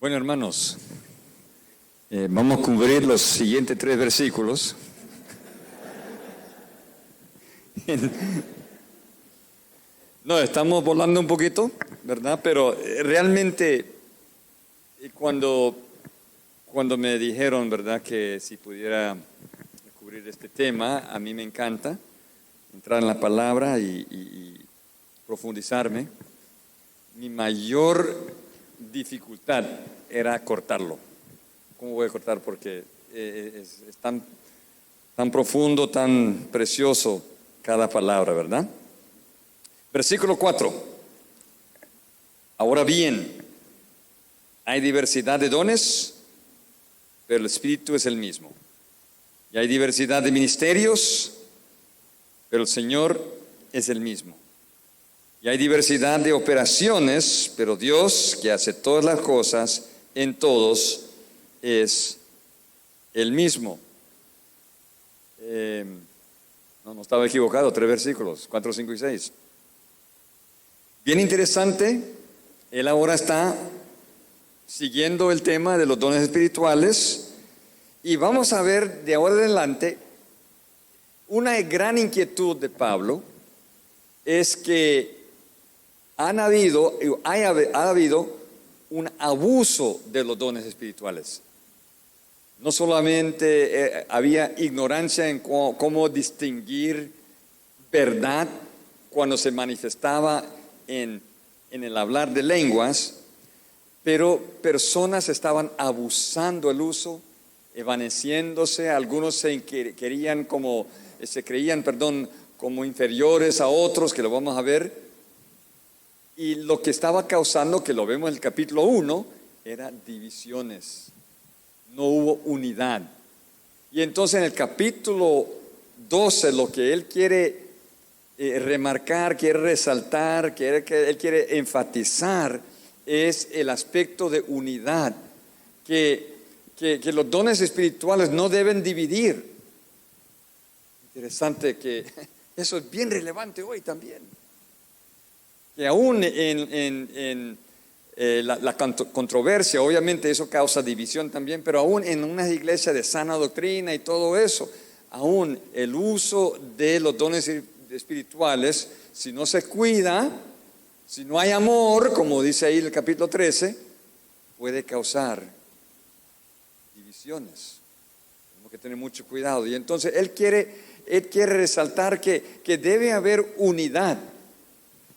Bueno, hermanos, vamos a cubrir los siguientes 3 versículos. No, estamos volando un poquito, ¿verdad? Pero realmente cuando me dijeron, ¿verdad?, que si pudiera cubrir este tema, a mí me encanta entrar en la palabra y profundizarme. Mi mayor dificultad era cortarlo. ¿Cómo voy a cortar? Porque es tan profundo, tan precioso cada palabra, ¿verdad? Versículo 4. Ahora bien, hay diversidad de dones, pero el Espíritu es el mismo. Y hay diversidad de ministerios, pero el Señor es el mismo. Y hay diversidad de operaciones, pero Dios, que hace todas las cosas en todos, es el mismo. No estaba equivocado, 3 versículos, 4, 5 y 6. Bien interesante, él ahora está siguiendo el tema de los dones espirituales y vamos a ver de ahora en adelante una gran inquietud de Pablo es que ha habido un abuso de los dones espirituales. No solamente había ignorancia en cómo distinguir verdad cuando se manifestaba en el hablar de lenguas, pero personas estaban abusando el uso, evaneciéndose, algunos se creían como inferiores a otros, que lo vamos a ver. Y lo que estaba causando, que lo vemos en el capítulo 1, era divisiones. No hubo unidad. Y entonces en el capítulo 12 lo que él quiere remarcar, quiere resaltar, él quiere enfatizar es el aspecto de unidad. Que los dones espirituales no deben dividir. Interesante que eso es bien relevante hoy también. Que aún en la controversia, obviamente eso causa división también, pero aún en una iglesia de sana doctrina y todo eso, aún el uso de los dones espirituales, si no se cuida, si no hay amor, como dice ahí el capítulo 13, puede causar divisiones. Tenemos que tener mucho cuidado. Y entonces él quiere resaltar que debe haber unidad.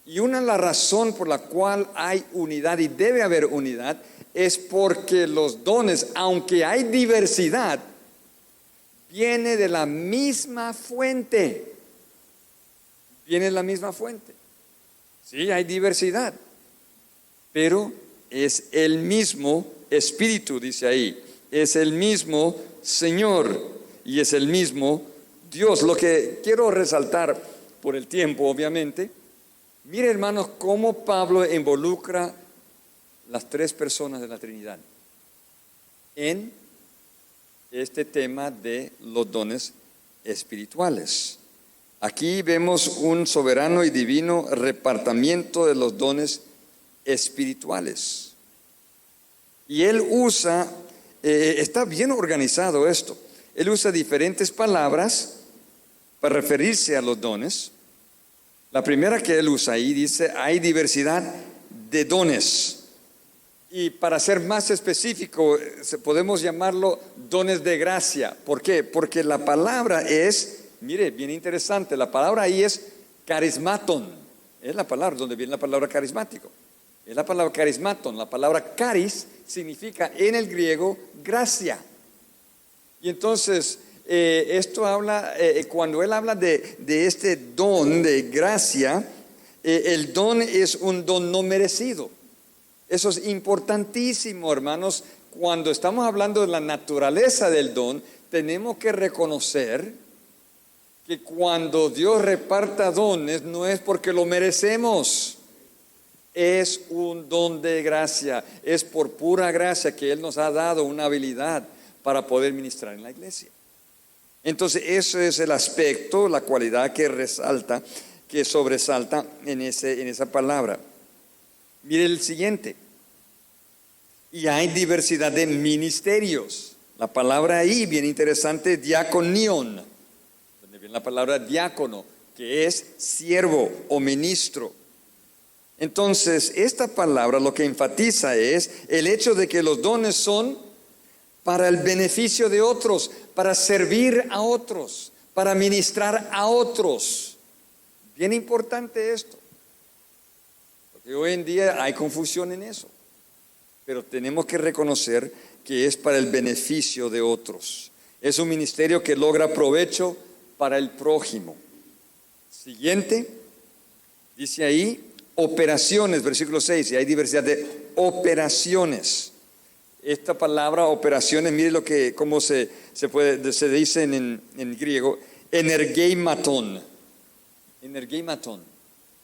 Y una de las razones por la cual hay unidad y debe haber unidad es porque los dones, aunque hay diversidad, viene de la misma fuente. Viene de la misma fuente. Sí, hay diversidad, pero es el mismo Espíritu, dice ahí. Es el mismo Señor y es el mismo Dios. Lo que quiero resaltar por el tiempo, obviamente. Mire, hermanos, cómo Pablo involucra las 3 personas de la Trinidad en este tema de los dones espirituales. Aquí vemos un soberano y divino repartimiento de los dones espirituales. Y él usa, está bien organizado esto, él usa diferentes palabras para referirse a los dones. La primera que él usa ahí dice, hay diversidad de dones. Y para ser más específico, podemos llamarlo dones de gracia. ¿Por qué? Porque la palabra es, mire, bien interesante, la palabra ahí es carismaton. Es la palabra donde viene la palabra carismático. Es la palabra carismaton. La palabra caris significa en el griego gracia. Y entonces esto habla, cuando él habla de este don de gracia, el don es un don no merecido. Eso es importantísimo, hermanos. Cuando estamos hablando de la naturaleza del don, tenemos que reconocer que cuando Dios reparta dones, no es porque lo merecemos. Es un don de gracia, es por pura gracia que Él nos ha dado una habilidad para poder ministrar en la iglesia. Entonces, eso es el aspecto, la cualidad que resalta, que sobresalta en esa palabra. Mire el siguiente. Y hay diversidad de ministerios. La palabra ahí, bien interesante, diaconión, donde viene la palabra diácono, que es siervo o ministro. Entonces, esta palabra lo que enfatiza es el hecho de que los dones son para el beneficio de otros, para servir a otros, para ministrar a otros. Bien importante esto, porque hoy en día hay confusión en eso, pero tenemos que reconocer que es para el beneficio de otros. Es un ministerio que logra provecho para el prójimo. Siguiente, dice ahí, operaciones, versículo 6, y hay diversidad de operaciones. Esta palabra operaciones, mire cómo se dice en griego, energeimaton,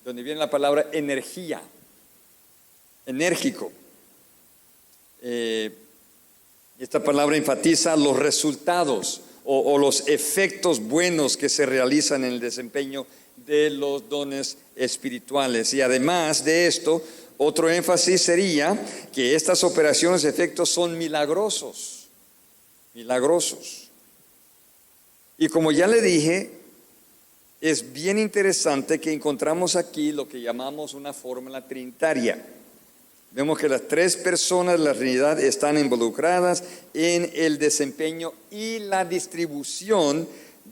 donde viene la palabra energía, enérgico. Esta palabra enfatiza los resultados o los efectos buenos que se realizan en el desempeño de los dones espirituales. Y además de esto, otro énfasis sería que estas operaciones, efectos son milagrosos. Y como ya le dije, es bien interesante que encontramos aquí lo que llamamos una fórmula trinitaria. Vemos que las tres personas de la Trinidad están involucradas en el desempeño y la distribución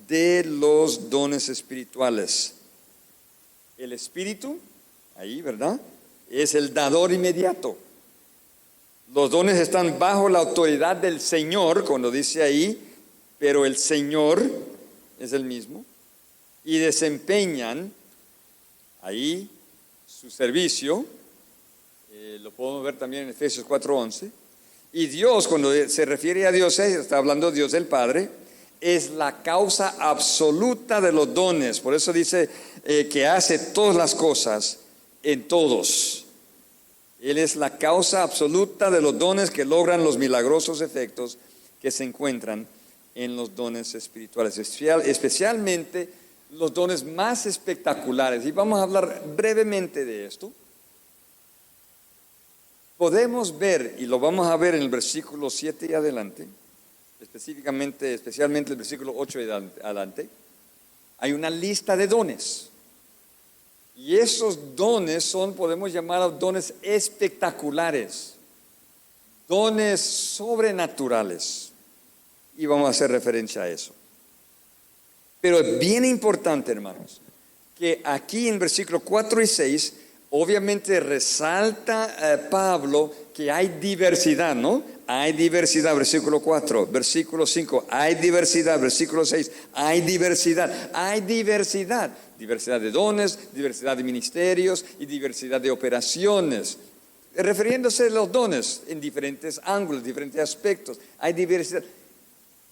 de los dones espirituales. El Espíritu, ahí, ¿verdad?, es el dador inmediato. Los dones están bajo la autoridad del Señor, cuando dice ahí, pero el Señor es el mismo, y desempeñan ahí su servicio. Lo podemos ver también en Efesios 4:11. Y Dios, cuando se refiere a Dios, está hablando de Dios el Padre, es la causa absoluta de los dones. Por eso dice que hace todas las cosas en todos. Él es la causa absoluta de los dones que logran los milagrosos efectos que se encuentran en los dones espirituales, especialmente los dones más espectaculares. Y vamos a hablar brevemente de esto. Podemos ver, y lo vamos a ver en el versículo 7 y adelante, especialmente el versículo 8 y adelante, hay una lista de dones. Y esos dones son, podemos llamar dones espectaculares, dones sobrenaturales. Y vamos a hacer referencia a eso. Pero es bien importante, hermanos, que aquí en versículos 4 y 6, obviamente resalta Pablo que hay diversidad, ¿no? Hay diversidad, versículo 4, versículo 5, hay diversidad, versículo 6, hay diversidad de dones, diversidad de ministerios y diversidad de operaciones. Refiriéndose a los dones en diferentes ángulos, diferentes aspectos, hay diversidad.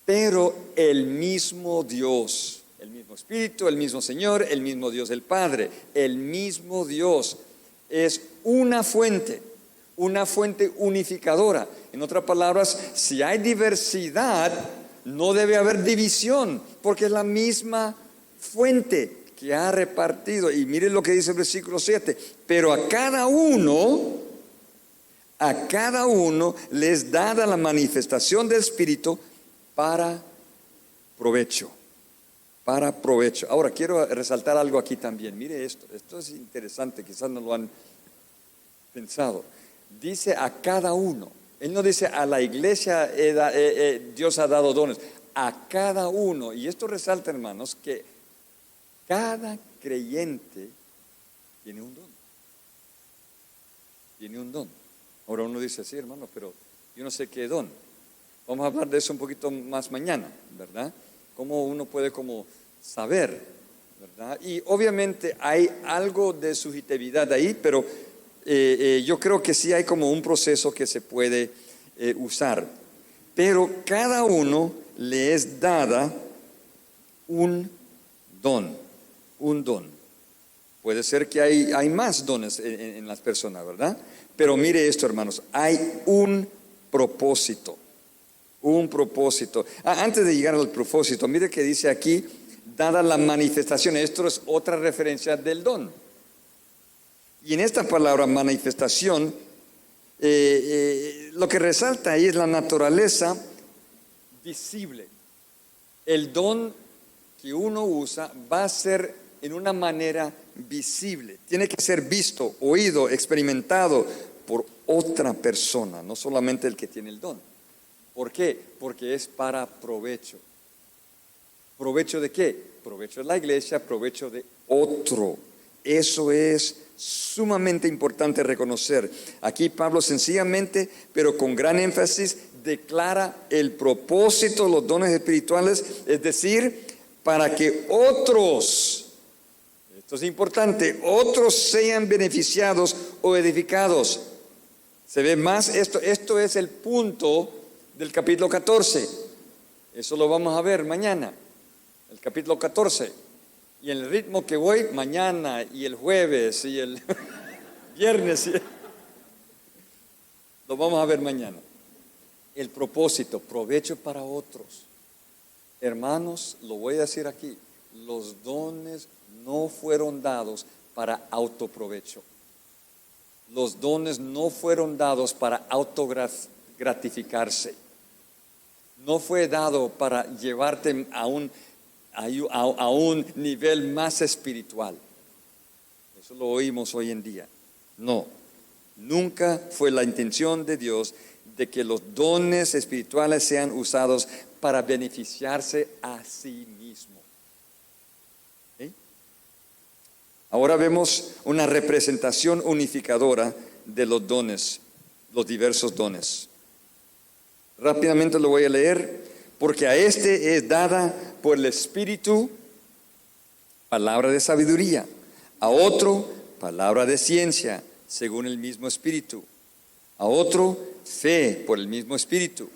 Pero el mismo Dios, el mismo Espíritu, el mismo Señor, el mismo Dios el Padre, el mismo Dios es una fuente unificadora. En otras palabras, si hay diversidad, no debe haber división, porque es la misma fuente que ha repartido. Y miren lo que dice el versículo 7, pero a cada uno les dada la manifestación del Espíritu para provecho. Ahora quiero resaltar algo aquí también. Mire esto es interesante, quizás no lo han pensado. Dice a cada uno. Él no dice a la iglesia Dios ha dado dones. A cada uno. Y esto resalta, hermanos, que cada creyente tiene un don. Ahora uno dice, sí, hermano, pero yo no sé qué don. Vamos a hablar de eso un poquito más mañana, ¿verdad? Cómo uno puede saber, ¿verdad? Y obviamente hay algo de subjetividad ahí, pero yo creo que sí hay como un proceso que se puede usar. Pero cada uno le es dada un don. Puede ser que hay más dones en las personas, ¿verdad? Pero mire esto, hermanos, hay un propósito. Antes de llegar al propósito, mire que dice aquí, dada la manifestación. Esto es otra referencia del don. Y en esta palabra manifestación, lo que resalta ahí es la naturaleza visible. El don que uno usa va a ser en una manera visible. Tiene que ser visto, oído, experimentado por otra persona, no solamente el que tiene el don. ¿Por qué? Porque es para provecho. ¿Provecho de qué? Provecho de la iglesia, provecho de otro. Eso es sumamente importante reconocer. Aquí Pablo sencillamente, pero con gran énfasis, declara el propósito de los dones espirituales, es decir, para que otros, esto es importante, otros sean beneficiados o edificados. Se ve más esto es el punto del capítulo 14. Eso lo vamos a ver mañana, el capítulo 14. Y en el ritmo que voy, mañana y el jueves y el viernes, lo vamos a ver mañana. El propósito, provecho para otros. Hermanos, lo voy a decir aquí, los dones no fueron dados para autoprovecho. Los dones no fueron dados para autogratificarse. No fue dado para llevarte a un nivel más espiritual. Eso lo oímos hoy en día. No, nunca fue la intención de Dios de que los dones espirituales sean usados para beneficiarse a sí mismo. ¿Sí? Ahora vemos una representación unificadora de los dones, los diversos dones. Rápidamente lo voy a leer. Porque a este es dada por el Espíritu palabra de sabiduría, a otro palabra de ciencia, según el mismo Espíritu, a otro fe por el mismo Espíritu,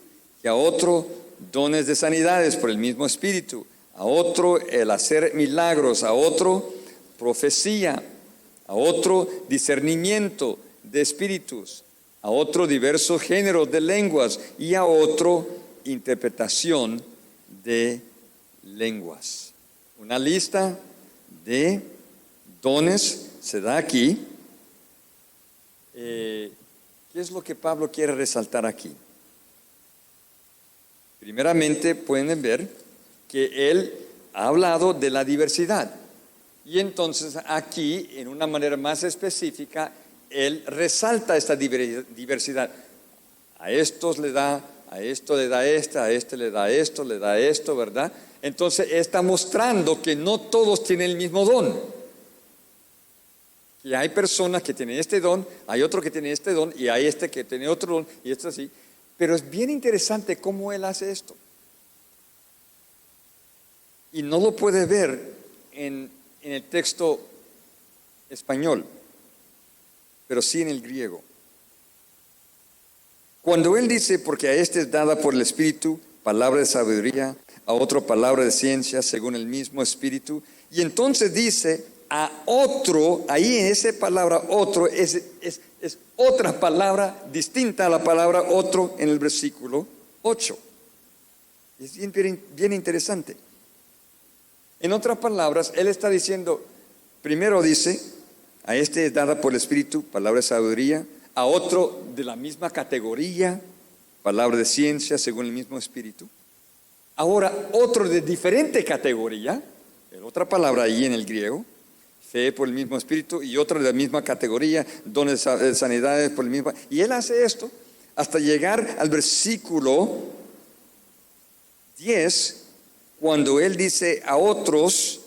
y a otro dones de sanidades por el mismo Espíritu, a otro el hacer milagros, a otro profecía, a otro discernimiento de espíritus, a otro diversos géneros de lenguas y a otro interpretación de lenguas. Una lista de dones se da aquí. ¿Qué es lo que Pablo quiere resaltar aquí? Primeramente pueden ver que él ha hablado de la diversidad y entonces aquí en una manera más específica él resalta esta diversidad. A estos le da, a esto le da esta, a este le da esto, ¿verdad? Entonces está mostrando que no todos tienen el mismo don. Y hay personas que tienen este don, hay otro que tiene este don y hay este que tiene otro don y esto así. Pero es bien interesante cómo él hace esto. Y no lo puede ver en el texto español, pero sí en el griego. Cuando él dice, porque a este es dada por el Espíritu palabra de sabiduría, a otro palabra de ciencia, según el mismo Espíritu, y entonces dice a otro, ahí en esa palabra otro es otra palabra distinta a la palabra otro en el versículo 8. Es bien interesante. En otras palabras, él está diciendo, primero dice, a este es dada por el Espíritu palabra de sabiduría, a otro de la misma categoría, palabra de ciencia, según el mismo Espíritu. Ahora, otro de diferente categoría, otra palabra ahí en el griego, fe por el mismo Espíritu, y otra de la misma categoría, dones de sanidades por el mismo. Y él hace esto hasta llegar al versículo 10, cuando él dice a otros,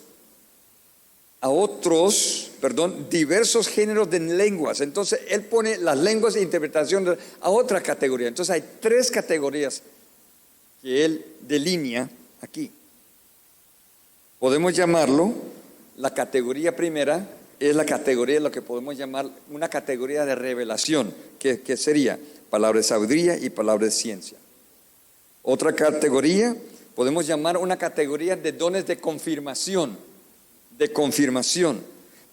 diversos géneros de lenguas. Entonces él pone las lenguas de interpretación a otra categoría. Entonces hay 3 categorías que él delinea aquí. Podemos llamarlo, la categoría primera es la categoría de lo que podemos llamar una categoría de revelación, que sería palabra de sabiduría y palabra de ciencia. Otra categoría podemos llamar una categoría de dones de confirmación,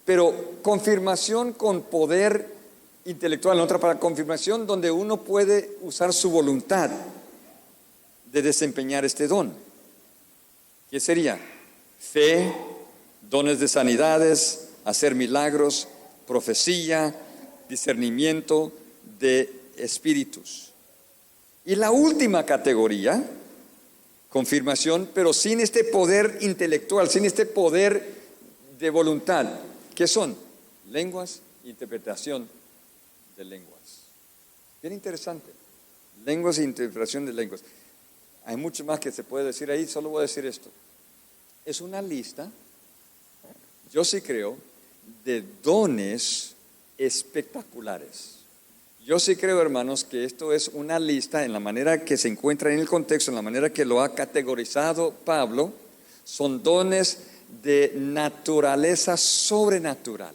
pero confirmación con poder intelectual, en otra palabra, confirmación donde uno puede usar su voluntad de desempeñar este don. ¿Qué sería? Fe, dones de sanidades, hacer milagros, profecía, discernimiento de espíritus. Y la última categoría, confirmación, pero sin este poder intelectual, sin este poder de voluntad. ¿Qué son? Lenguas, interpretación de lenguas. Bien interesante. Lenguas e interpretación de lenguas. Hay mucho más que se puede decir ahí, solo voy a decir esto. Es una lista, yo sí creo, de dones espectaculares. Yo sí creo, hermanos, que esto es una lista en la manera que se encuentra en el contexto, en la manera que lo ha categorizado Pablo, son dones de naturaleza sobrenatural.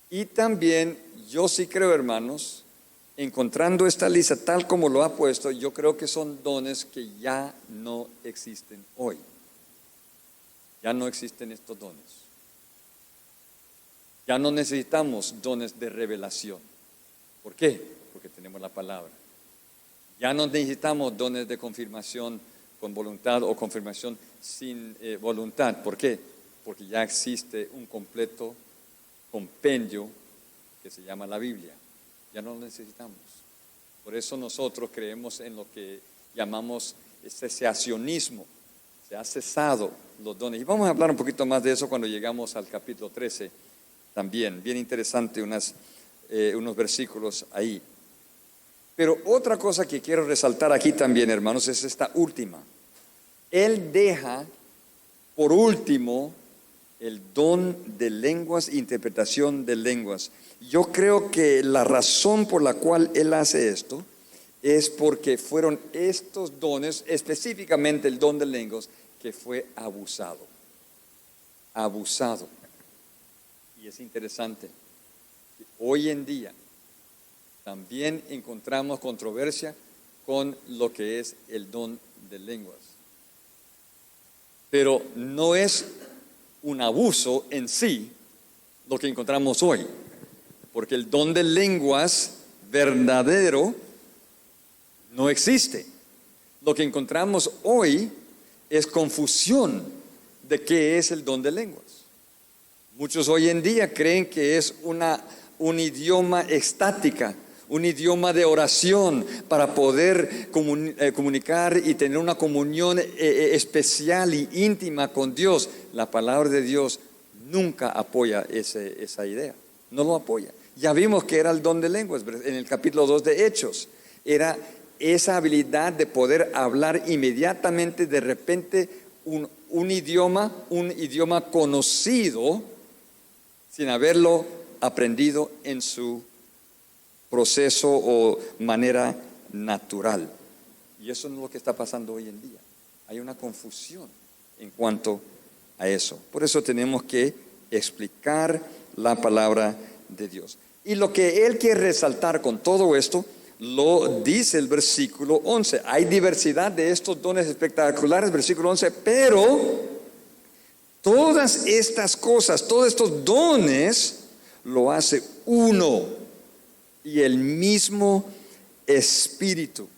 Y también yo sí creo, hermanos, encontrando esta lista tal como lo ha puesto, yo creo que son dones que ya no existen hoy. Ya no existen estos dones. Ya no necesitamos dones de revelación. ¿Por qué? Porque tenemos la palabra. Ya no necesitamos dones de confirmación con voluntad o confirmación sin voluntad. ¿Por qué? Porque ya existe un completo compendio que se llama la Biblia. Ya no lo necesitamos. Por eso nosotros creemos en lo que llamamos cesacionismo. Se ha cesado los dones. Y vamos a hablar un poquito más de eso cuando llegamos al capítulo 13 también. Bien interesante unos versículos ahí. Pero otra cosa que quiero resaltar aquí también, hermanos, es esta última. Él deja, por último, el don de lenguas e interpretación de lenguas. Yo creo que la razón por la cual Él hace esto es porque fueron estos dones, específicamente el don de lenguas, que fue abusado. Abusado. Y es interesante que hoy en día también encontramos controversia con lo que es el don de lenguas. Pero no es un abuso en sí lo que encontramos hoy, porque el don de lenguas verdadero no existe. Lo que encontramos hoy es confusión de qué es el don de lenguas. Muchos hoy en día creen que es un idioma estática, un idioma de oración para poder comunicar y tener una comunión especial y íntima con Dios. La palabra de Dios nunca apoya esa idea, no lo apoya. Ya vimos que era el don de lenguas en el capítulo 2 de Hechos. Era esa habilidad de poder hablar inmediatamente, de repente, un idioma conocido sin haberlo aprendido en su proceso o manera natural. Y eso no es lo que está pasando hoy en día. Hay una confusión en cuanto a eso. Por eso tenemos que explicar la palabra de Dios. Y lo que Él quiere resaltar con todo esto, lo dice el versículo 11. Hay diversidad de estos dones espectaculares, versículo 11, pero todas estas cosas, todos estos dones, lo hace uno y el mismo Espíritu.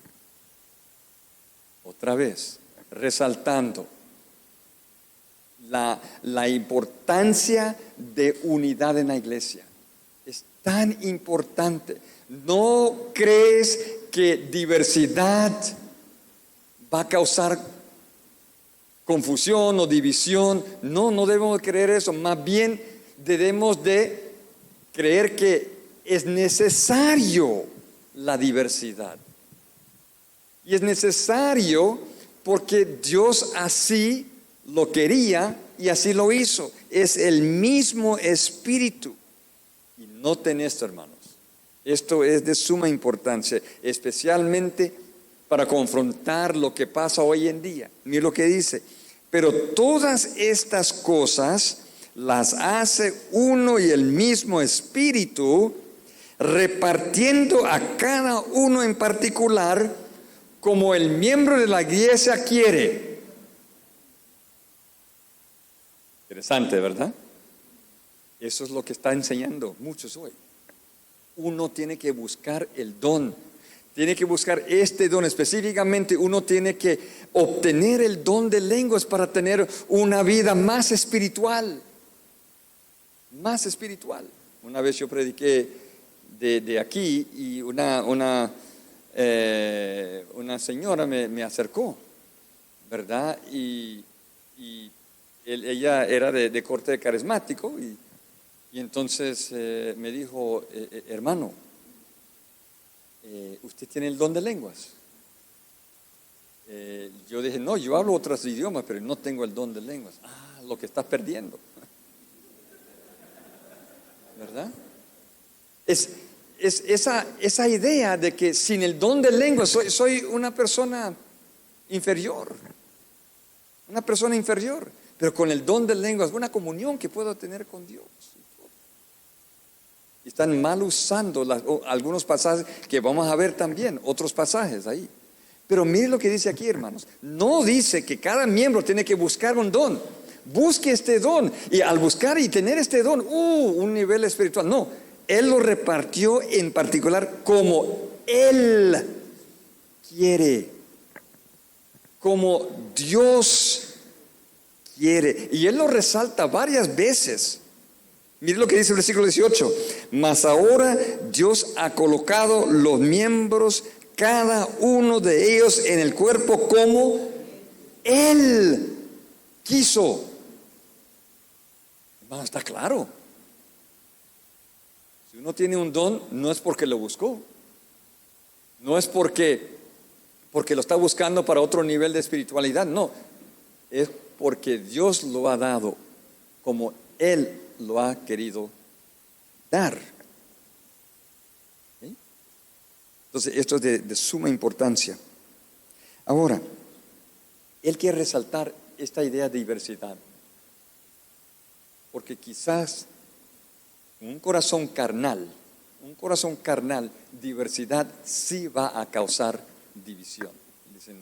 Otra vez, resaltando la importancia de unidad en la iglesia. Es tan importante. ¿No crees que diversidad va a causar confusión o división? No debemos creer eso. Más bien debemos de creer que es necesario la diversidad. Y es necesario porque Dios así lo quería y así lo hizo. Es el mismo Espíritu. Y noten esto, hermanos. Esto es de suma importancia, especialmente para confrontar lo que pasa hoy en día. Mira lo que dice. Pero todas estas cosas las hace uno y el mismo Espíritu, repartiendo a cada uno en particular como el miembro de la iglesia quiere. Interesante, ¿verdad? Eso es lo que está enseñando muchos hoy. Uno tiene que buscar el don, tiene que buscar este don específicamente. Uno tiene que obtener el don de lenguas para tener una vida más espiritual. Más espiritual. Una vez yo prediqué de aquí y una una señora me acercó, ¿verdad? Y ella era de corte carismático y entonces me dijo, hermano, ¿usted tiene el don de lenguas? Yo dije, no, yo hablo otros idiomas, pero no tengo el don de lenguas. Ah, lo que estás perdiendo, ¿verdad? Es esa idea de que sin el don de lenguas soy una persona inferior, pero con el don de lenguas, una comunión que puedo tener con Dios. Y están mal usando algunos pasajes que vamos a ver también, otros pasajes ahí. Pero mire lo que dice aquí, hermanos. No dice que cada miembro tiene que buscar un don. Busque este don. Y al buscar y tener este don, un nivel espiritual. No, Él lo repartió en particular como Él quiere. Como Dios quiere. Y Él lo resalta varias veces. Mire lo que dice el versículo 18. Mas ahora Dios ha colocado los miembros, cada uno de ellos en el cuerpo como Él quiso. Hermano, está claro. Si uno tiene un don, no es porque lo buscó. No es porque lo está buscando para otro nivel de espiritualidad. No, es porque Dios lo ha dado como Él lo ha querido dar. ¿Sí? Entonces esto es de suma importancia. Ahora, Él quiere resaltar esta idea de diversidad, porque quizás un corazón carnal, diversidad sí va a causar división. Dice,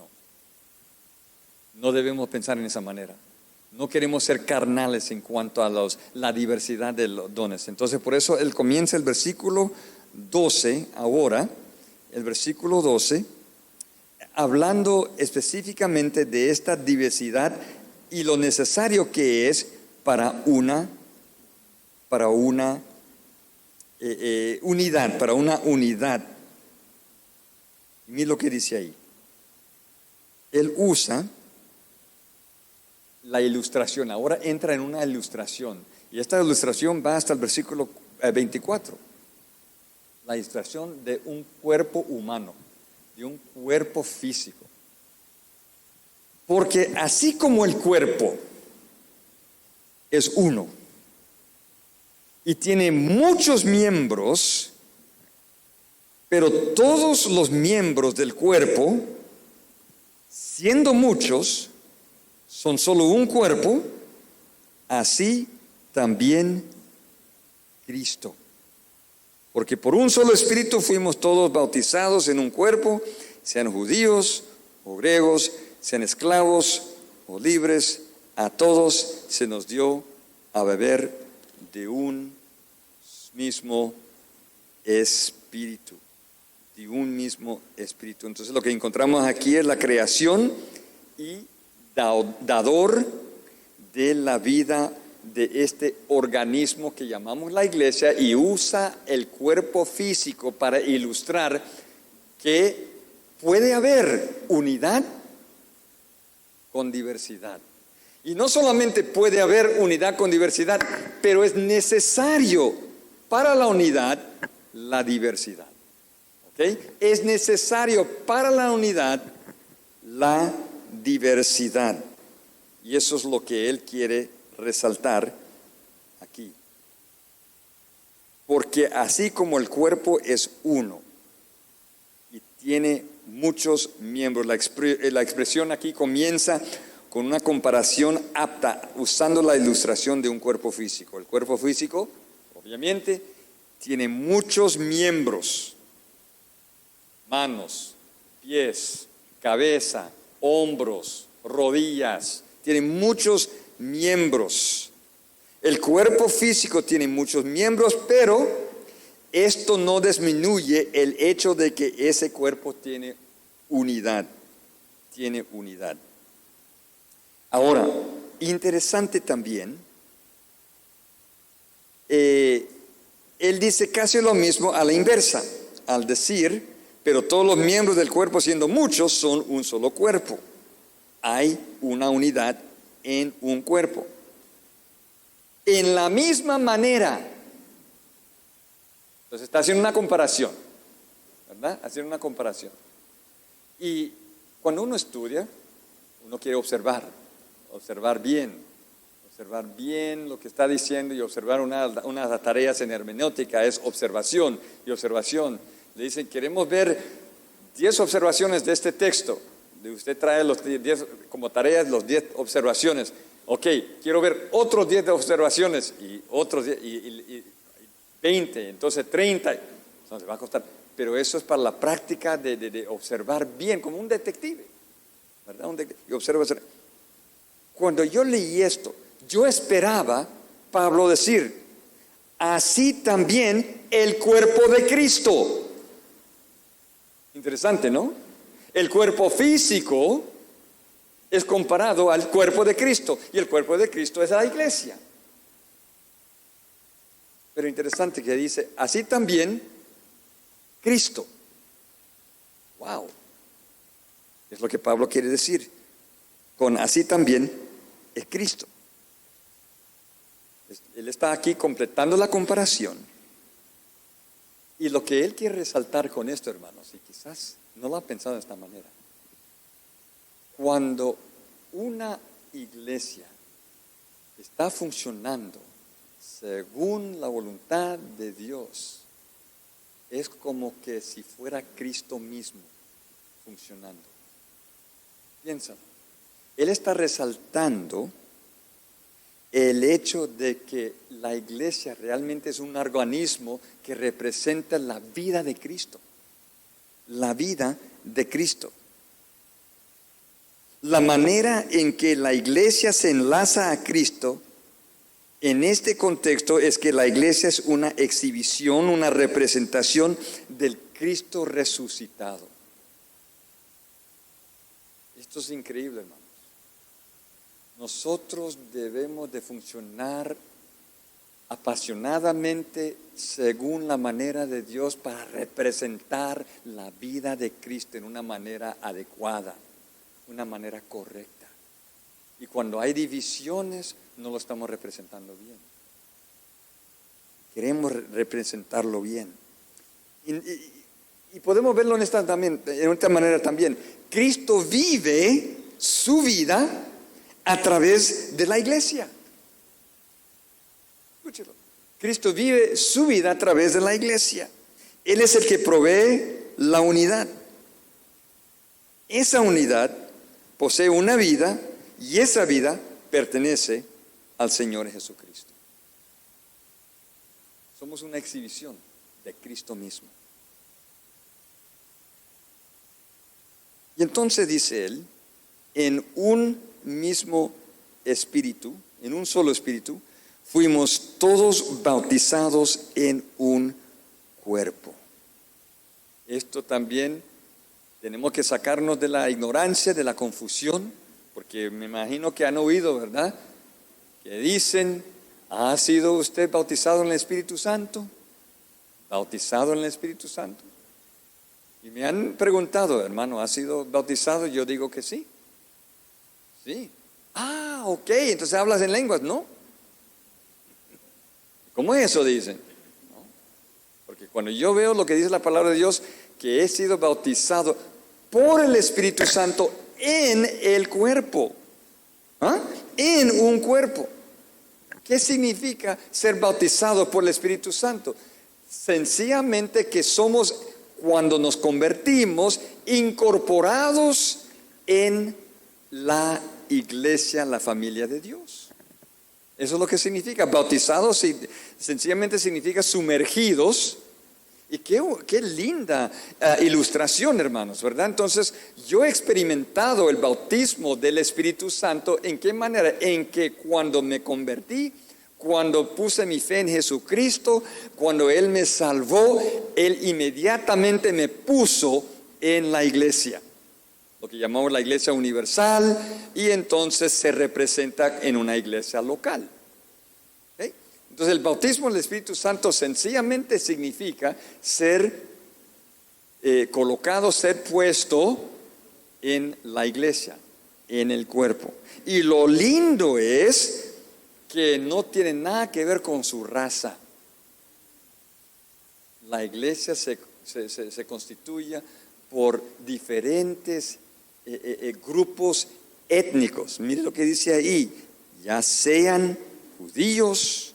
no debemos pensar en esa manera. No queremos ser carnales en cuanto a la diversidad de los dones. Entonces, por eso Él comienza el versículo 12, ahora, el versículo 12, hablando específicamente de esta diversidad y lo necesario que es para una unidad. Mira lo que dice ahí. Él usa la ilustración, ahora entra en una ilustración, y esta ilustración va hasta el versículo 24. La ilustración de un cuerpo humano, de un cuerpo físico. Porque así como el cuerpo es uno y tiene muchos miembros, pero todos los miembros del cuerpo, siendo muchos, son solo un cuerpo, así también Cristo. Porque por un solo Espíritu fuimos todos bautizados en un cuerpo, sean judíos o griegos, sean esclavos o libres, a todos se nos dio a beber de un mismo Espíritu. De un mismo Espíritu. Entonces lo que encontramos aquí es la creación y dador de la vida de este organismo que llamamos la iglesia, y usa el cuerpo físico para ilustrar que puede haber unidad con diversidad. Y no solamente puede haber unidad con diversidad, pero es necesario para la unidad la diversidad. ¿Ok? Es necesario para la unidad la diversidad. Y eso es lo que Él quiere resaltar aquí. Porque así como el cuerpo es uno y tiene muchos miembros, la expresión aquí comienza con una comparación apta, usando la ilustración de un cuerpo físico. El cuerpo físico, obviamente, tiene muchos miembros: manos, pies, cabeza, hombros, rodillas. Tiene muchos miembros. El cuerpo físico tiene muchos miembros, pero esto no disminuye el hecho de que ese cuerpo tiene unidad. Tiene unidad. Ahora, interesante también, él dice casi lo mismo a la inversa, al decir, pero todos los miembros del cuerpo, siendo muchos, son un solo cuerpo. Hay una unidad en un cuerpo. En la misma manera. Entonces está haciendo una comparación, ¿verdad? Haciendo una comparación. Y cuando uno estudia, uno quiere observar bien lo que está diciendo y observar unas tareas en hermenéutica es observación y observación. Le dicen, queremos ver 10 observaciones de este texto. Usted trae los 10 como tareas, los 10 observaciones. Ok, quiero ver otros 10 observaciones y otros 10, y 20, entonces 30. Entonces va a costar. Pero eso es para la práctica de observar bien, como un detective, ¿verdad? Y observa. Cuando yo leí esto, yo esperaba Pablo decir, así también el cuerpo de Cristo. Interesante, ¿no? El cuerpo físico es comparado al cuerpo de Cristo, y el cuerpo de Cristo es la iglesia. Pero interesante que dice, así también Cristo. Wow. Es lo que Pablo quiere decir. Con así también es Cristo. Él está aquí completando la comparación. Y lo que él quiere resaltar con esto, hermanos, y quizás no lo ha pensado de esta manera. Cuando una iglesia está funcionando según la voluntad de Dios, es como que si fuera Cristo mismo funcionando. Piénsalo. Él está resaltando el hecho de que la iglesia realmente es un organismo que representa la vida de Cristo. La vida de Cristo. La manera en que la iglesia se enlaza a Cristo en este contexto es que la iglesia es una exhibición, una representación del Cristo resucitado. Esto es increíble, hermanos. Nosotros debemos de funcionar apasionadamente según la manera de Dios para representar la vida de Cristo en una manera adecuada, una manera correcta. Y cuando hay divisiones, no lo estamos representando bien. Queremos representarlo bien. Y podemos verlo en esta manera también. Cristo vive su vida a través de la iglesia. Escúchelo. Cristo vive su vida a través de la iglesia. Él es el que provee la unidad. Esa unidad posee una vida y esa vida pertenece al Señor Jesucristo. Somos una exhibición de Cristo mismo. Y entonces dice él, en un mismo espíritu, en un solo espíritu, fuimos todos bautizados en un cuerpo. Esto también tenemos que sacarnos de la ignorancia, de la confusión, porque me imagino que han oído, ¿verdad? Que dicen, ¿ha sido usted bautizado en el Espíritu Santo? ¿Bautizado en el Espíritu Santo? Y me han preguntado, hermano, ¿ha sido bautizado? Yo digo que sí. Sí. Ah, ok, entonces hablas en lenguas, ¿no? ¿Cómo es eso? Dicen. ¿No? Porque cuando yo veo lo que dice la palabra de Dios, que he sido bautizado por el Espíritu Santo en el cuerpo. ¿Ah? En un cuerpo. ¿Qué significa ser bautizado por el Espíritu Santo? Sencillamente que somos, cuando nos convertimos, incorporados en la iglesia, la familia de Dios. Eso es lo que significa. Bautizados sencillamente significa sumergidos. Y qué linda ilustración, hermanos, ¿verdad? Entonces, yo he experimentado el bautismo del Espíritu Santo. ¿En qué manera? En que cuando me convertí, cuando puse mi fe en Jesucristo, cuando Él me salvó, Él inmediatamente me puso en la iglesia, lo que llamamos la iglesia universal, y entonces se representa en una iglesia local. ¿Okay? Entonces el bautismo del Espíritu Santo sencillamente significa ser colocado, ser puesto en la iglesia, en el cuerpo. Y lo lindo es que no tiene nada que ver con su raza. La iglesia se constituye por diferentes grupos étnicos. Mire lo que dice ahí, ya sean judíos,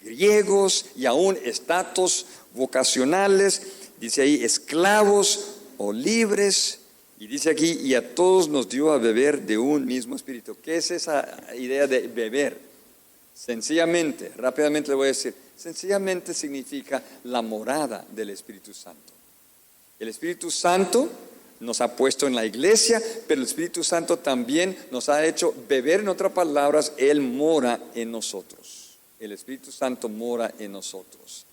griegos y aún estatus vocacionales, dice ahí esclavos o libres, y dice aquí, y a todos nos dio a beber de un mismo espíritu. ¿Qué es esa idea de beber? Sencillamente, rápidamente le voy a decir, sencillamente significa la morada del Espíritu Santo. El Espíritu Santo nos ha puesto en la iglesia, pero el Espíritu Santo también nos ha hecho beber. En otras palabras, Él mora en nosotros. El Espíritu Santo mora en nosotros.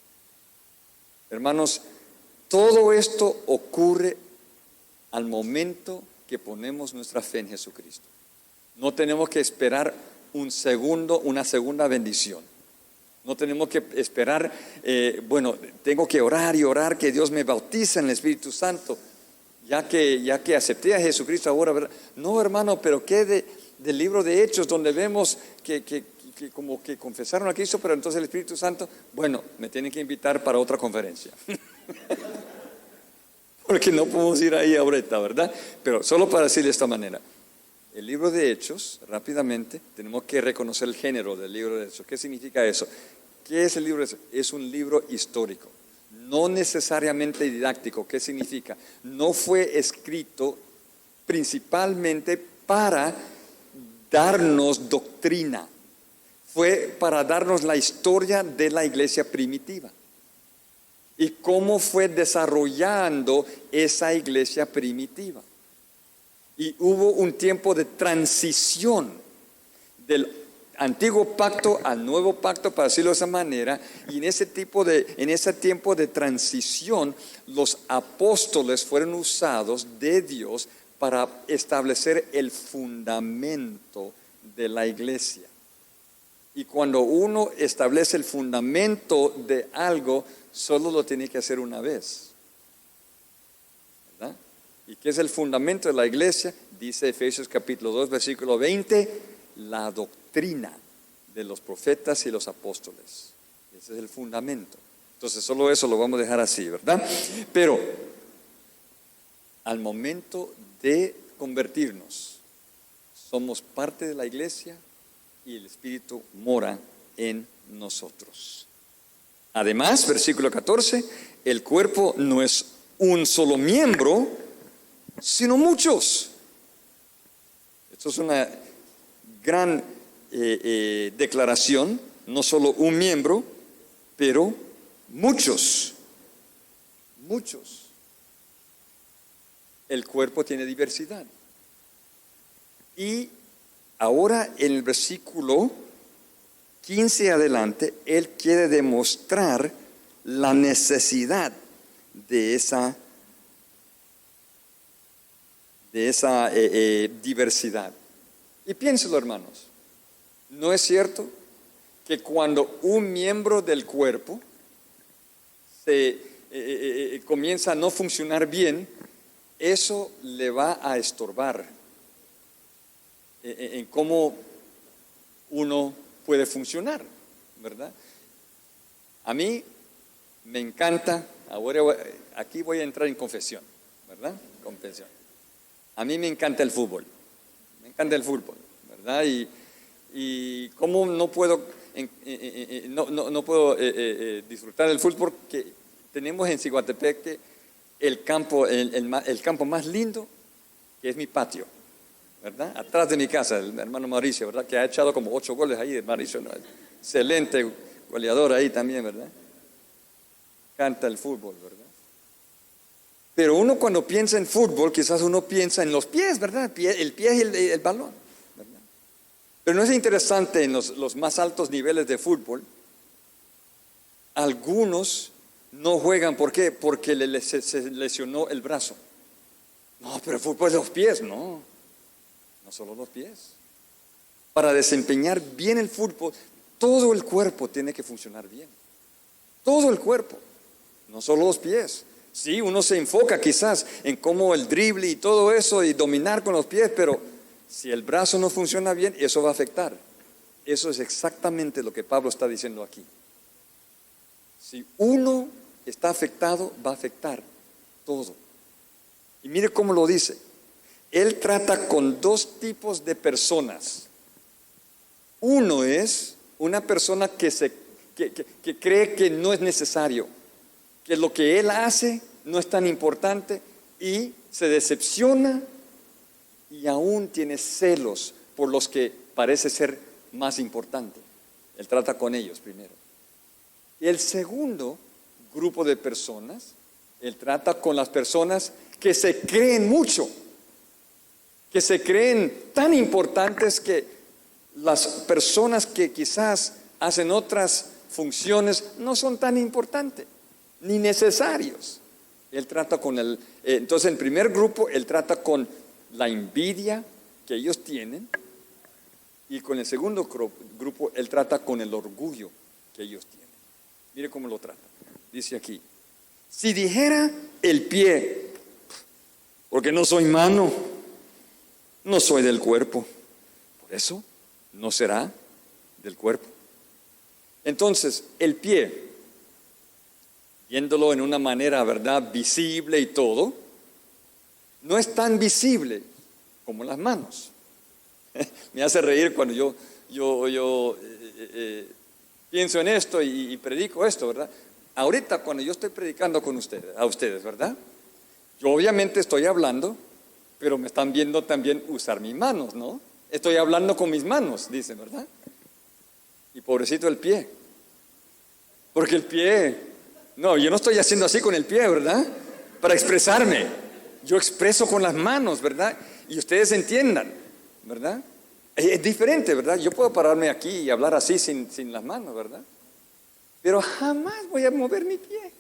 Hermanos, todo esto ocurre al momento que ponemos nuestra fe en Jesucristo. No tenemos que esperar una segunda bendición. No tenemos que esperar, tengo que orar y orar que Dios me bautice en el Espíritu Santo, ya que acepté a Jesucristo ahora, ¿verdad? No, hermano, pero ¿qué del libro de Hechos donde vemos que como que confesaron a Cristo, pero entonces el Espíritu Santo, bueno, me tienen que invitar para otra conferencia. Porque no podemos ir ahí ahorita, ¿verdad? Pero solo para decir de esta manera, el libro de Hechos, rápidamente, tenemos que reconocer el género del libro de Hechos. ¿Qué significa eso? ¿Qué es el libro de Hechos? Es un libro histórico, no necesariamente didáctico. ¿Qué significa? No fue escrito principalmente para darnos doctrina, fue para darnos la historia de la iglesia primitiva y cómo fue desarrollando esa iglesia primitiva. Y hubo un tiempo de transición del antiguo pacto al nuevo pacto, para decirlo de esa manera, y en ese tiempo de transición, los apóstoles fueron usados de Dios para establecer el fundamento de la iglesia. Y cuando uno establece el fundamento de algo, solo lo tiene que hacer una vez, ¿verdad? ¿Y qué es el fundamento de la iglesia? Dice Efesios capítulo 2, versículo 20, la doctrina de los profetas y los apóstoles. Ese es el fundamento. Entonces solo eso lo vamos a dejar así, ¿verdad? Pero al momento de convertirnos, somos parte de la iglesia y el Espíritu mora en nosotros. Además, versículo 14, el cuerpo no es un solo miembro, sino muchos. Esto es una gran declaración, no solo un miembro, pero muchos. Muchos. El cuerpo tiene diversidad. Y ahora en el versículo 15 adelante, él quiere demostrar la necesidad de esa diversidad. Y piénselo, hermanos, ¿no es cierto que cuando un miembro del cuerpo comienza a no funcionar bien, eso le va a estorbar en cómo uno puede funcionar, ¿verdad? A mí me encanta, aquí voy a entrar en confesión, ¿verdad? Confesión. A mí me encanta el fútbol, ¿verdad? Y cómo no puedo disfrutar del fútbol, porque tenemos en Ciguatepec el campo más lindo, que es mi patio, ¿verdad? Atrás de mi casa, el hermano Mauricio, ¿verdad? Que ha echado como 8 goles ahí, el Mauricio, ¿no? Excelente goleador ahí también, ¿verdad? Canta el fútbol, ¿verdad? Pero uno cuando piensa en fútbol, quizás uno piensa en los pies, ¿verdad? El pie y el balón, ¿verdad? Pero no es interesante en los más altos niveles de fútbol. Algunos no juegan, ¿por qué? Porque se lesionó el brazo. No, pero el fútbol es los pies, no solo los pies. Para desempeñar bien el fútbol, todo el cuerpo tiene que funcionar bien. Todo el cuerpo, no solo los pies. Sí, uno se enfoca quizás en cómo el drible y todo eso y dominar con los pies, pero si el brazo no funciona bien, eso va a afectar. Eso es exactamente lo que Pablo está diciendo aquí. Si uno está afectado, va a afectar todo. Y mire cómo lo dice. Él trata con dos tipos de personas. Uno es una persona que cree que no es necesario, que lo que él hace no es tan importante y se decepciona y aún tiene celos por los que parece ser más importante. Él trata con ellos primero. Y el segundo grupo de personas, él trata con las personas que se creen mucho, que se creen tan importantes que las personas que quizás hacen otras funciones no son tan importantes ni necesarios. Él trata con entonces el primer grupo, él trata con la envidia que ellos tienen, y con el segundo grupo, él trata con el orgullo que ellos tienen. Mire cómo lo trata. Dice aquí, si dijera el pie, porque no soy mano, no soy del cuerpo, por eso no será del cuerpo. Entonces, el pie, viéndolo en una manera, ¿verdad?, visible y todo, no es tan visible como las manos. Me hace reír cuando yo pienso en esto y predico esto, ¿verdad? Ahorita cuando yo estoy predicando con ustedes, a ustedes, ¿verdad? Yo obviamente estoy hablando, pero me están viendo también usar mis manos, ¿no? Estoy hablando con mis manos, dicen, ¿verdad? Y pobrecito el pie. Porque el pie, no, yo no estoy haciendo así con el pie, ¿verdad? Para expresarme. Yo expreso con las manos, ¿verdad? Y ustedes entiendan, ¿verdad? Es diferente, ¿verdad? Yo puedo pararme aquí y hablar así sin las manos, ¿verdad? Pero jamás voy a mover mi pie.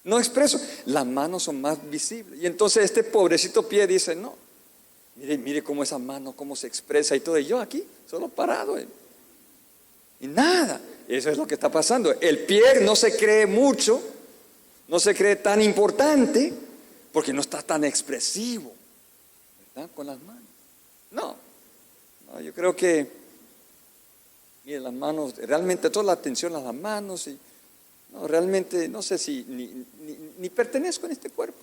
No expreso. Las manos son más visibles. Y entonces este pobrecito pie dice, no, mire cómo esa mano, cómo se expresa y todo. Y yo aquí, solo parado. Y nada. Eso es lo que está pasando. El pie no se cree mucho, no se cree tan importante, porque no está tan expresivo, ¿verdad? Con las manos. No, yo creo que, mire, las manos, realmente toda la atención a las manos, y no, realmente no sé si ni pertenezco en este cuerpo.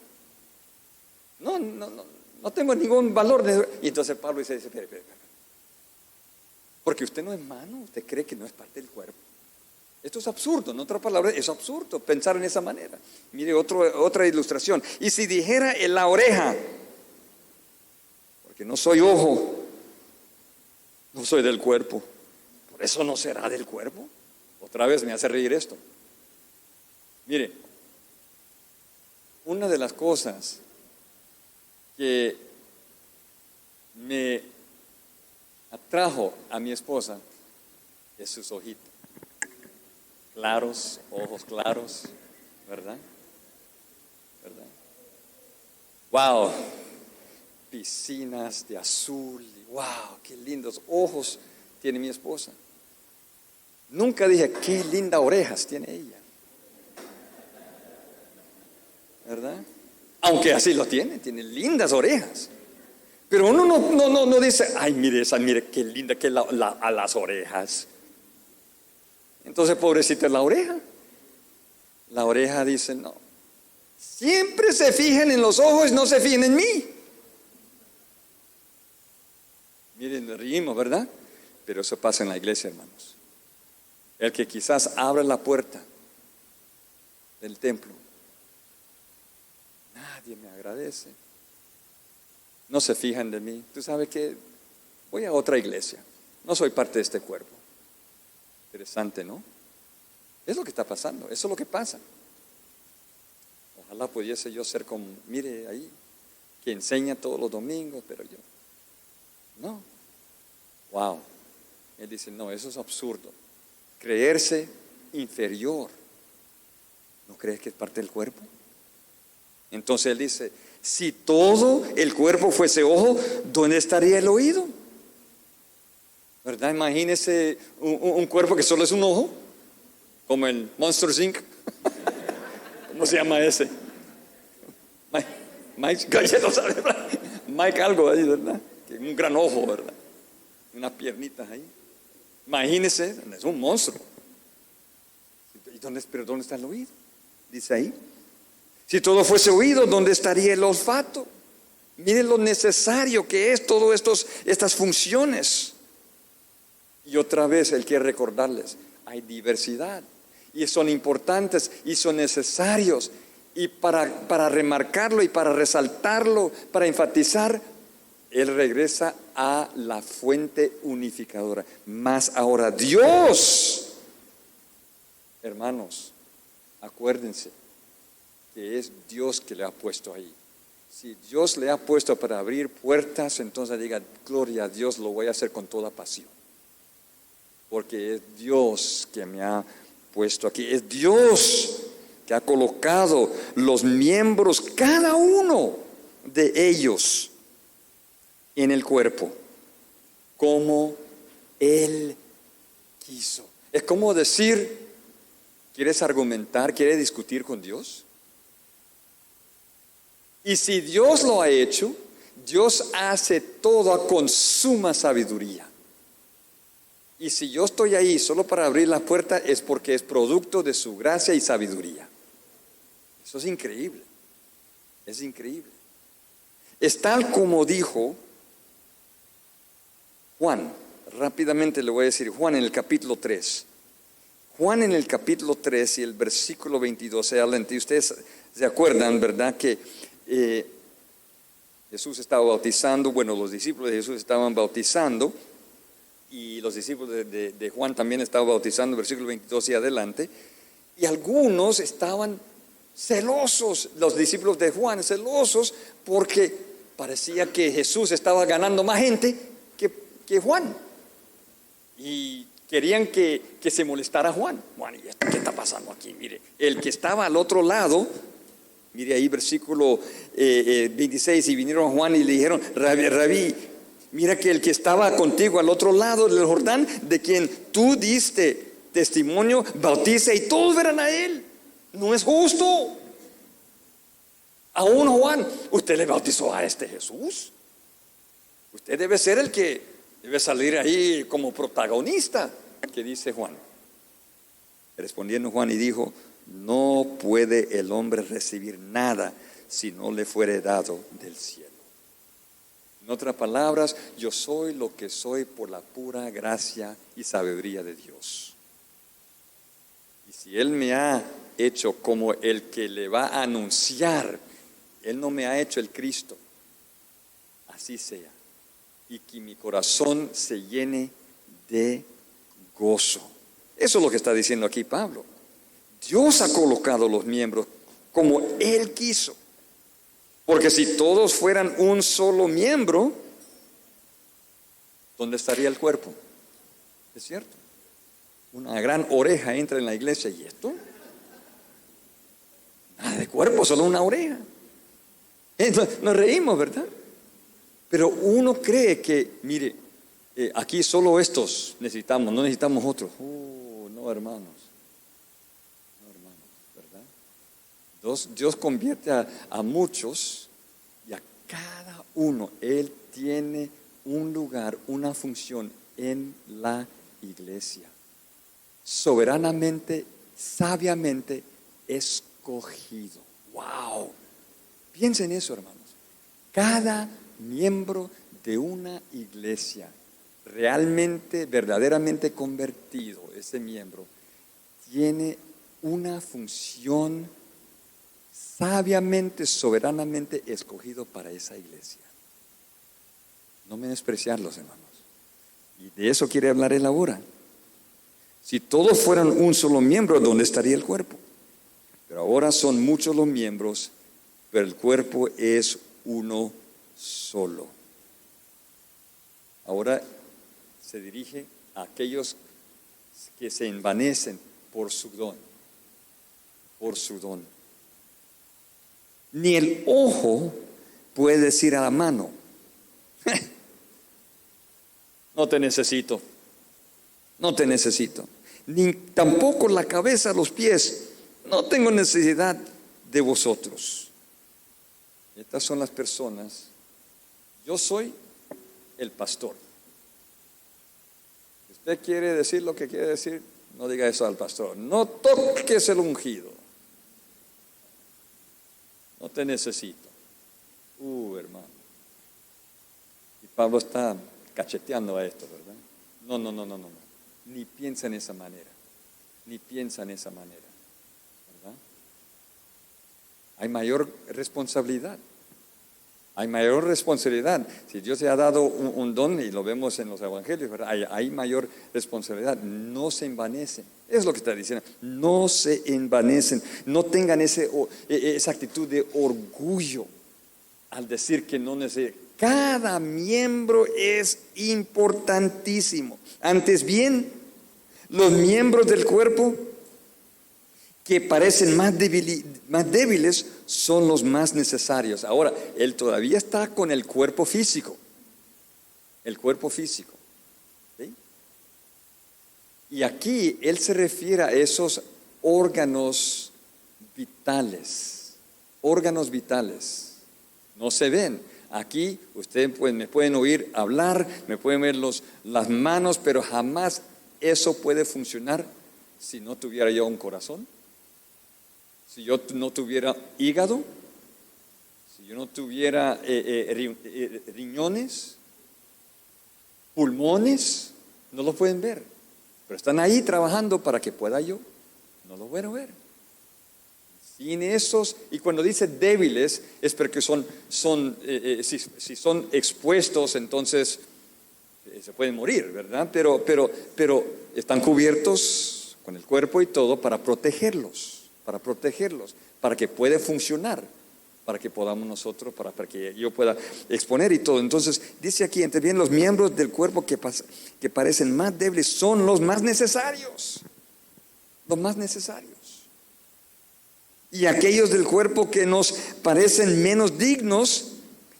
No tengo ningún valor. Y entonces Pablo dice, espera. Porque usted no es mano, usted cree que no es parte del cuerpo. Esto es absurdo, en otras palabras, es absurdo pensar en esa manera. Mire otra ilustración. Y si dijera en la oreja, porque no soy ojo, no soy del cuerpo, por eso no será del cuerpo. Otra vez me hace reír esto. Mire, una de las cosas que me atrajo a mi esposa es sus ojitos. Claros, ojos claros, ¿verdad? ¿Verdad? Wow, piscinas de azul, wow, qué lindos ojos tiene mi esposa. Nunca dije, qué lindas orejas tiene ella, ¿verdad? Aunque así lo tiene lindas orejas. Pero uno no dice, ay, mire qué linda que a las orejas. Entonces, pobrecita es la oreja. La oreja dice, no, siempre se fijan en los ojos, no se fijan en mí. Miren, nos reímos, ¿verdad? Pero eso pasa en la iglesia, hermanos. El que quizás abre la puerta del templo, nadie me agradece, no se fijan de mí. Tú sabes que voy a otra iglesia, no soy parte de este cuerpo. Interesante, ¿no? Es lo que está pasando, eso es lo que pasa. Ojalá pudiese yo ser como, mire ahí, que enseña todos los domingos, pero yo, no. Wow. Él dice, no, eso es absurdo. Creerse inferior. ¿No crees que es parte del cuerpo? Entonces él dice, si todo el cuerpo fuese ojo, ¿dónde estaría el oído? ¿Verdad? Imagínese un cuerpo que solo es un ojo, como el Monsters Inc. ¿Cómo se llama ese? Mike Galleto, ¿sabe? Mike algo ahí, ¿verdad? Que un gran ojo, ¿verdad? Unas piernitas ahí. Imagínese, es un monstruo. ¿Pero dónde está el oído? Dice ahí. Si todo fuese oído, ¿dónde estaría el olfato? Miren lo necesario que es todas estas funciones. Y otra vez Él quiere recordarles, hay diversidad. Y son importantes y son necesarios. Y para remarcarlo y para resaltarlo, para enfatizar, Él regresa a la fuente unificadora. Mas ahora Dios, hermanos, acuérdense que es Dios que le ha puesto ahí. Si Dios le ha puesto para abrir puertas, entonces diga, gloria a Dios, lo voy a hacer con toda pasión. Porque es Dios que me ha puesto aquí. Es Dios que ha colocado los miembros, cada uno de ellos, en el cuerpo, como Él quiso. Es como decir, ¿quieres argumentar, quieres discutir con Dios? Y si Dios lo ha hecho, Dios hace todo con suma sabiduría. Y si yo estoy ahí solo para abrir la puerta, es porque es producto de su gracia y sabiduría. Eso es increíble. Es increíble. Es tal como dijo Juan. Rápidamente le voy a decir, Juan en el capítulo 3. Juan en el capítulo 3 y el versículo 22 se habla. Ustedes se acuerdan, ¿verdad? Que Jesús estaba bautizando. Bueno, los discípulos de Jesús estaban bautizando. Y los discípulos de Juan también estaban bautizando, versículo 22 y adelante. Y algunos estaban celosos, los discípulos de Juan, celosos, porque parecía que Jesús estaba ganando más gente que Juan. Y querían que se molestara Juan. Juan, ¿y esto qué está pasando aquí? Mire, el que estaba al otro lado, mire ahí versículo 26, y vinieron a Juan y le dijeron, Rabí, mira que el que estaba contigo al otro lado del Jordán, de quien tú diste testimonio, bautiza, y todos verán a él. No es justo. Aún Juan, usted le bautizó a este Jesús. Usted debe ser el que debe salir ahí como protagonista. ¿Qué dice Juan? Respondiendo Juan y dijo, no puede el hombre recibir nada si no le fuere dado del cielo. En otras palabras, yo soy lo que soy por la pura gracia y sabiduría de Dios. Y si Él me ha hecho como el que le va a anunciar, Él no me ha hecho el Cristo. Así sea. Y que mi corazón se llene de gozo. Eso es lo que está diciendo aquí Pablo. Dios ha colocado los miembros como Él quiso. Porque si todos fueran un solo miembro, ¿dónde estaría el cuerpo? ¿Es cierto? Una gran oreja entra en la iglesia y esto, nada de cuerpo, solo una oreja. Nos reímos, ¿verdad? Pero uno cree que, mire, aquí solo estos necesitamos, no necesitamos otros. No, hermanos. Dios convierte a muchos, y a cada uno Él tiene un lugar, una función en la iglesia. Soberanamente, sabiamente escogido. ¡Wow! Piensen en eso, hermanos. Cada miembro de una iglesia realmente, verdaderamente convertido, ese miembro, tiene una función sabiamente, soberanamente escogido para esa iglesia. No menospreciarlos, hermanos. Y de eso quiere hablar él ahora. Si todos fueran un solo miembro, ¿dónde estaría el cuerpo? Pero ahora son muchos los miembros, pero el cuerpo es uno solo. Ahora se dirige a aquellos que se envanecen por su don. Por su don. Ni el ojo puede decir a la mano, no te necesito, no te necesito. Ni tampoco la cabeza, los pies, no tengo necesidad de vosotros. Estas son las personas. Yo soy el pastor. Si usted quiere decir lo que quiere decir, no diga eso al pastor. No toques el ungido. No te necesito. Hermano. Y Pablo está cacheteando a esto, ¿verdad? No. Ni piensa en esa manera. Ni piensa en esa manera. ¿Verdad? Hay mayor responsabilidad. Hay mayor responsabilidad. Si Dios te ha dado un don, y lo vemos en los evangelios, ¿verdad? Hay mayor responsabilidad. No se envanecen. Es lo que está diciendo. No se envanecen. No tengan esa actitud de orgullo al decir que no necesitan. Cada miembro es importantísimo. Antes bien, los miembros del cuerpo que parecen más débiles son los más necesarios. Ahora, él todavía está con el cuerpo físico. El cuerpo físico. ¿Sí? Y aquí él se refiere a esos órganos vitales. Órganos vitales. No se ven. Aquí ustedes me pueden oír hablar, me pueden ver las manos, pero jamás eso puede funcionar si no tuviera yo un corazón. Si yo no tuviera hígado, si yo no tuviera riñones, pulmones, no lo pueden ver. Pero están ahí trabajando para que pueda yo. No lo puedo ver. Sin esos, y cuando dice débiles, es porque si son expuestos, entonces se pueden morir, ¿verdad? Pero están cubiertos con el cuerpo y todo para protegerlos, para que pueda funcionar, para que podamos nosotros, para que yo pueda exponer y todo. Entonces, dice aquí, entre bien los miembros del cuerpo que parecen más débiles son los más necesarios. Los más necesarios. Y aquellos del cuerpo que nos parecen menos dignos,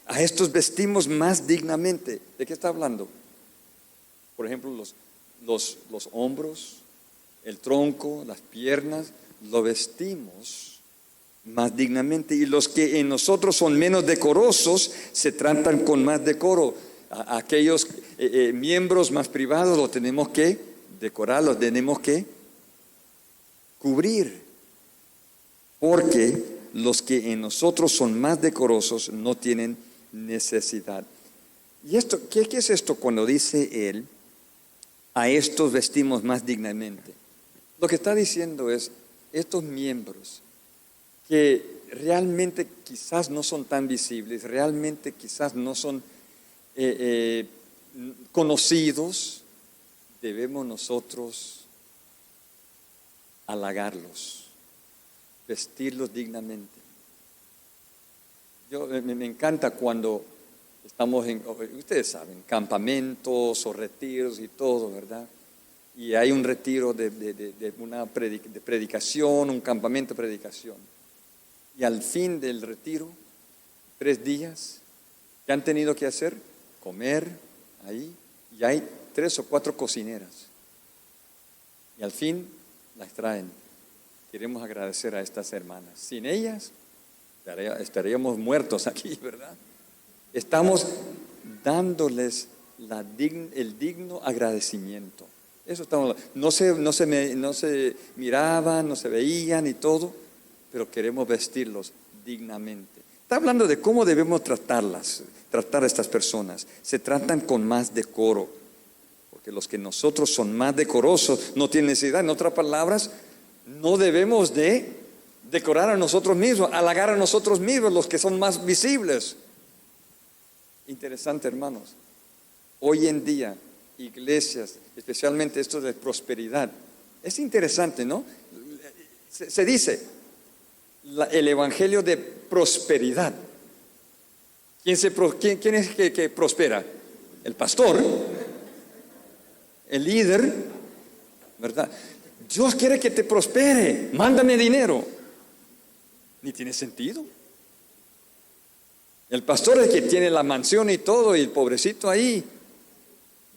a estos vestimos más dignamente. ¿De qué está hablando? Por ejemplo, los hombros, el tronco, las piernas, lo vestimos más dignamente. Y los que en nosotros son menos decorosos, se tratan con más decoro. Aquellos miembros más privados los tenemos que decorar, los tenemos que cubrir. Porque los que en nosotros son más decorosos no tienen necesidad. ¿Y esto qué es esto cuando dice él, a estos vestimos más dignamente? Lo que está diciendo es, estos miembros que realmente quizás no son tan visibles, realmente quizás no son conocidos, debemos nosotros halagarlos, vestirlos dignamente. Me encanta cuando estamos ustedes saben, campamentos o retiros y todo, ¿verdad? Y hay un retiro de una predicación, un campamento de predicación. Y al fin del retiro, 3 días, ¿qué han tenido que hacer? Comer ahí, y hay 3 o 4 cocineras. Y al fin las traen. Queremos agradecer a estas hermanas. Sin ellas estaríamos muertos aquí, ¿verdad? Estamos dándoles el digno agradecimiento. Eso estamos. No se miraban, no se veían y todo, pero queremos vestirlos dignamente. Está hablando de cómo debemos tratar a estas personas. Se tratan con más decoro, porque los que nosotros son más decorosos no tienen necesidad. En otras palabras, no debemos de decorar a nosotros mismos, halagar a nosotros mismos, los que son más visibles. Interesante, hermanos. Hoy en día, iglesias, especialmente esto de prosperidad, es interesante, ¿no? Se dice el evangelio de prosperidad. ¿Quién es que prospera? El pastor, el líder, ¿verdad? Dios quiere que te prospere, mándame dinero. Ni tiene sentido. El pastor es el que tiene la mansión y todo, y el pobrecito ahí,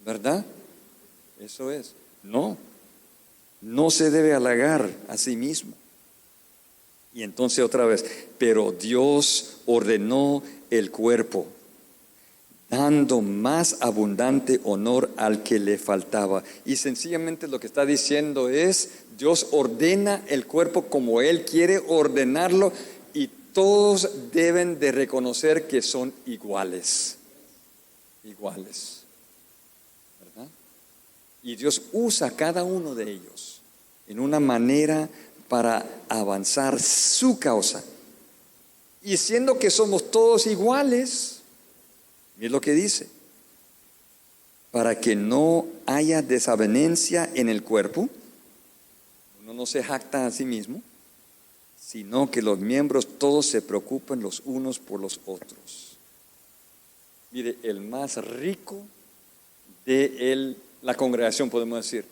¿verdad? Eso es. No se debe halagar a sí mismo. Y entonces otra vez, pero Dios ordenó el cuerpo, dando más abundante honor al que le faltaba. Y sencillamente lo que está diciendo es, Dios ordena el cuerpo como Él quiere ordenarlo, y todos deben de reconocer que son iguales. Iguales. ¿Verdad? Y Dios usa cada uno de ellos en una manera para avanzar su causa. Y siendo que somos todos iguales, miren lo que dice: para que no haya desavenencia en el cuerpo, uno no se jacta a sí mismo, sino que los miembros todos se preocupen los unos por los otros. Mire, el más rico de la congregación, podemos decir,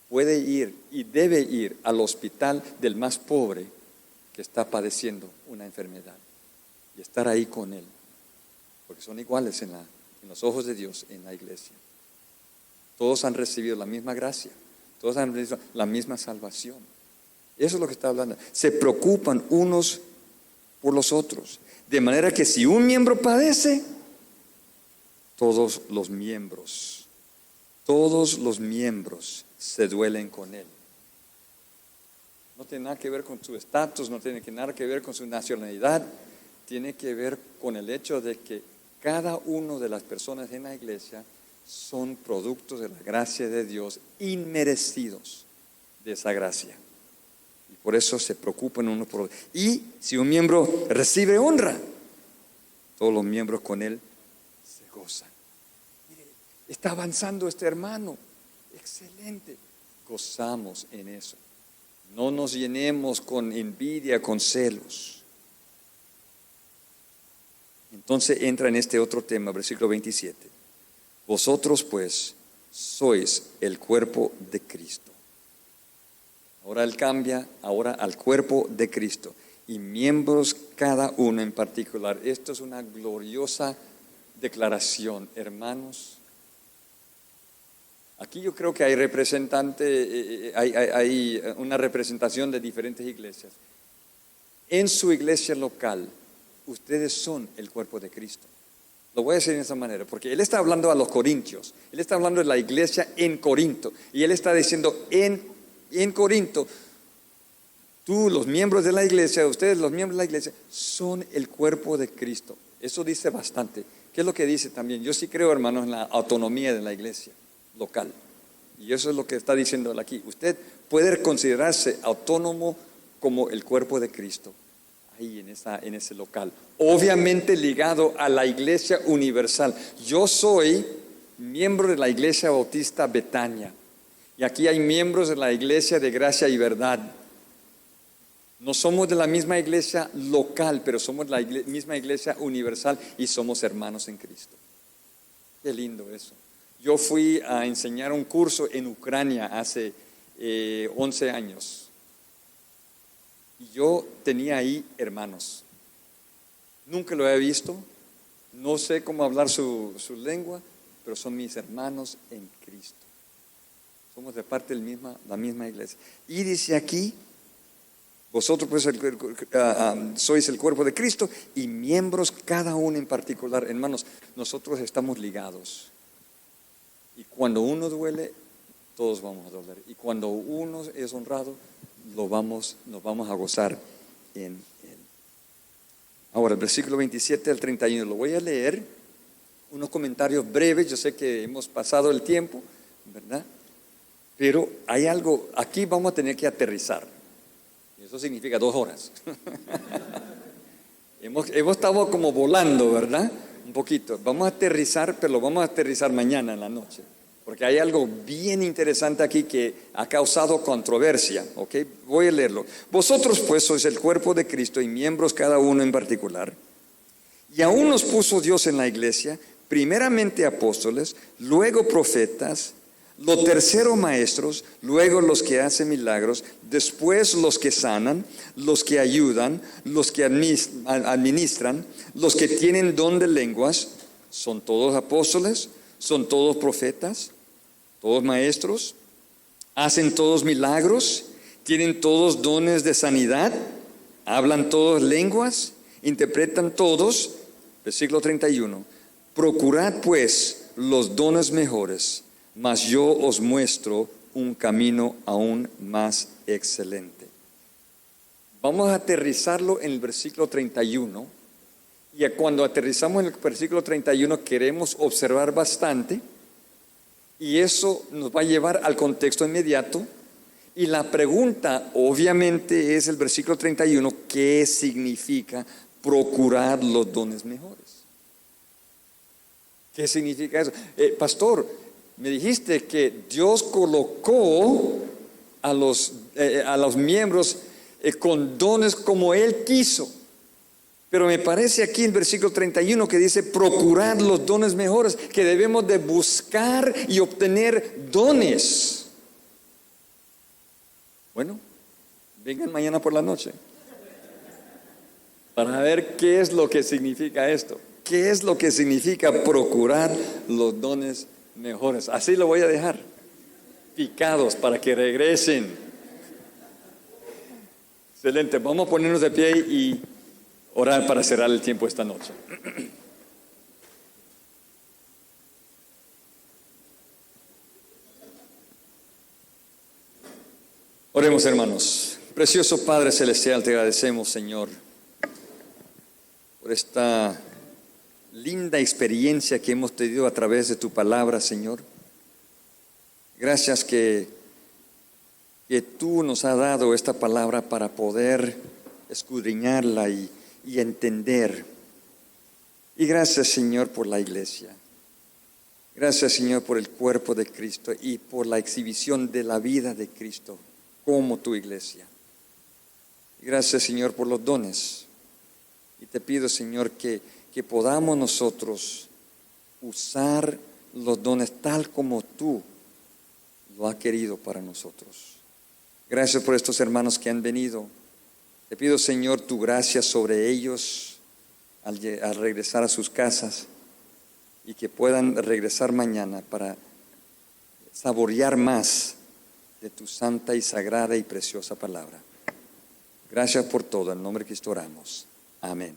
puede ir y debe ir al hospital del más pobre que está padeciendo una enfermedad y estar ahí con él, porque son iguales en los ojos de Dios en la iglesia. Todos han recibido la misma gracia, todos han recibido la misma salvación. Eso es lo que está hablando. Se preocupan unos por los otros, de manera que si un miembro padece, todos los miembros se duelen con él. No tiene nada que ver con su estatus, no tiene nada que ver con su nacionalidad, tiene que ver con el hecho de que cada una de las personas en la iglesia son productos de la gracia de Dios, inmerecidos de esa gracia. Y por eso se preocupan uno por otro. Y si un miembro recibe honra, todos los miembros con él se gozan. Mire, está avanzando este hermano, excelente. Gozamos en eso. No nos llenemos con envidia, con celos. Entonces entra en este otro tema, versículo 27. Vosotros pues sois el cuerpo de Cristo. Ahora él cambia, ahora al cuerpo de Cristo. Y miembros cada uno en particular. Esto es una gloriosa declaración, hermanos. Aquí yo creo que hay hay una representación de diferentes iglesias. En su iglesia local, ustedes son el cuerpo de Cristo. Lo voy a decir de esa manera, porque él está hablando a los corintios, él está hablando de la iglesia en Corinto, y él está diciendo en Corinto, tú, los miembros de la iglesia, ustedes, los miembros de la iglesia, son el cuerpo de Cristo. Eso dice bastante. ¿Qué es lo que dice también? Yo sí creo, hermanos, en la autonomía de la iglesia local. Y eso es lo que está diciendo él aquí. Usted puede considerarse autónomo como el cuerpo de Cristo, ahí en ese local. Obviamente ligado a la iglesia universal. Yo soy miembro de la iglesia bautista Betania. Y aquí hay miembros de la iglesia de Gracia y Verdad. No somos de la misma iglesia local, pero somos de la misma iglesia universal y somos hermanos en Cristo. Qué lindo eso. Yo fui a enseñar un curso en Ucrania hace 11 años. Y yo tenía ahí hermanos. Nunca lo había visto. No sé cómo hablar su lengua, pero son mis hermanos en Cristo. Somos de parte de la misma iglesia. Y dice aquí, vosotros pues sois el cuerpo de Cristo y miembros cada uno en particular. Hermanos, nosotros estamos ligados. Y cuando uno duele, todos vamos a doler. Y cuando uno es honrado, nos vamos a gozar en él. Ahora, el versículo 27 al 31, lo voy a leer. Unos comentarios breves, yo sé que hemos pasado el tiempo, ¿verdad? Pero hay algo, aquí vamos a tener que aterrizar. Y eso significa 2 horas. hemos estado como volando, ¿verdad? Un poquito. Vamos a aterrizar, pero lo vamos a aterrizar mañana en la noche. Porque hay algo bien interesante aquí que ha causado controversia. ¿Ok? Voy a leerlo. Vosotros pues sois el cuerpo de Cristo y miembros cada uno en particular. Y aún nos puso Dios en la iglesia, primeramente apóstoles, luego profetas, lo tercero maestros, luego los que hacen milagros, después los que sanan, los que ayudan, los que administran, los que tienen don de lenguas. ¿Son todos apóstoles? ¿Son todos profetas? ¿Todos maestros? ¿Hacen todos milagros? ¿Tienen todos dones de sanidad? ¿Hablan todos lenguas? ¿Interpretan todos? Versículo 31. Procurad pues los dones mejores, mas yo os muestro un camino aún más excelente. Vamos a aterrizarlo en el versículo 31. Y cuando aterrizamos en el versículo 31 queremos observar bastante. Y eso nos va a llevar al contexto inmediato. Y la pregunta obviamente es el versículo 31, ¿qué significa procurar los dones mejores? ¿Qué significa eso? Pastor, me dijiste que Dios colocó a los miembros con dones como Él quiso. Pero me parece aquí el versículo 31 que dice procurar los dones mejores, que debemos de buscar y obtener dones. Bueno, vengan mañana por la noche para ver qué es lo que significa esto. ¿Qué es lo que significa procurar los dones mejores? Así lo voy a dejar, picados para que regresen. Excelente, vamos a ponernos de pie y orar para cerrar el tiempo esta noche. Oremos, hermanos. Precioso Padre Celestial, te agradecemos, Señor, por esta linda experiencia que hemos tenido a través de tu palabra, Señor. Gracias que tú nos has dado esta palabra para poder escudriñarla y entender. Y gracias, Señor, por la iglesia. Gracias, Señor, por el cuerpo de Cristo y por la exhibición de la vida de Cristo como tu iglesia. Y gracias, Señor, por los dones. Y te pido, Señor, que podamos nosotros usar los dones tal como tú lo has querido para nosotros. Gracias por estos hermanos que han venido. Te pido, Señor, tu gracia sobre ellos al regresar a sus casas y que puedan regresar mañana para saborear más de tu santa y sagrada y preciosa palabra. Gracias por todo. En nombre de Cristo oramos. Amén.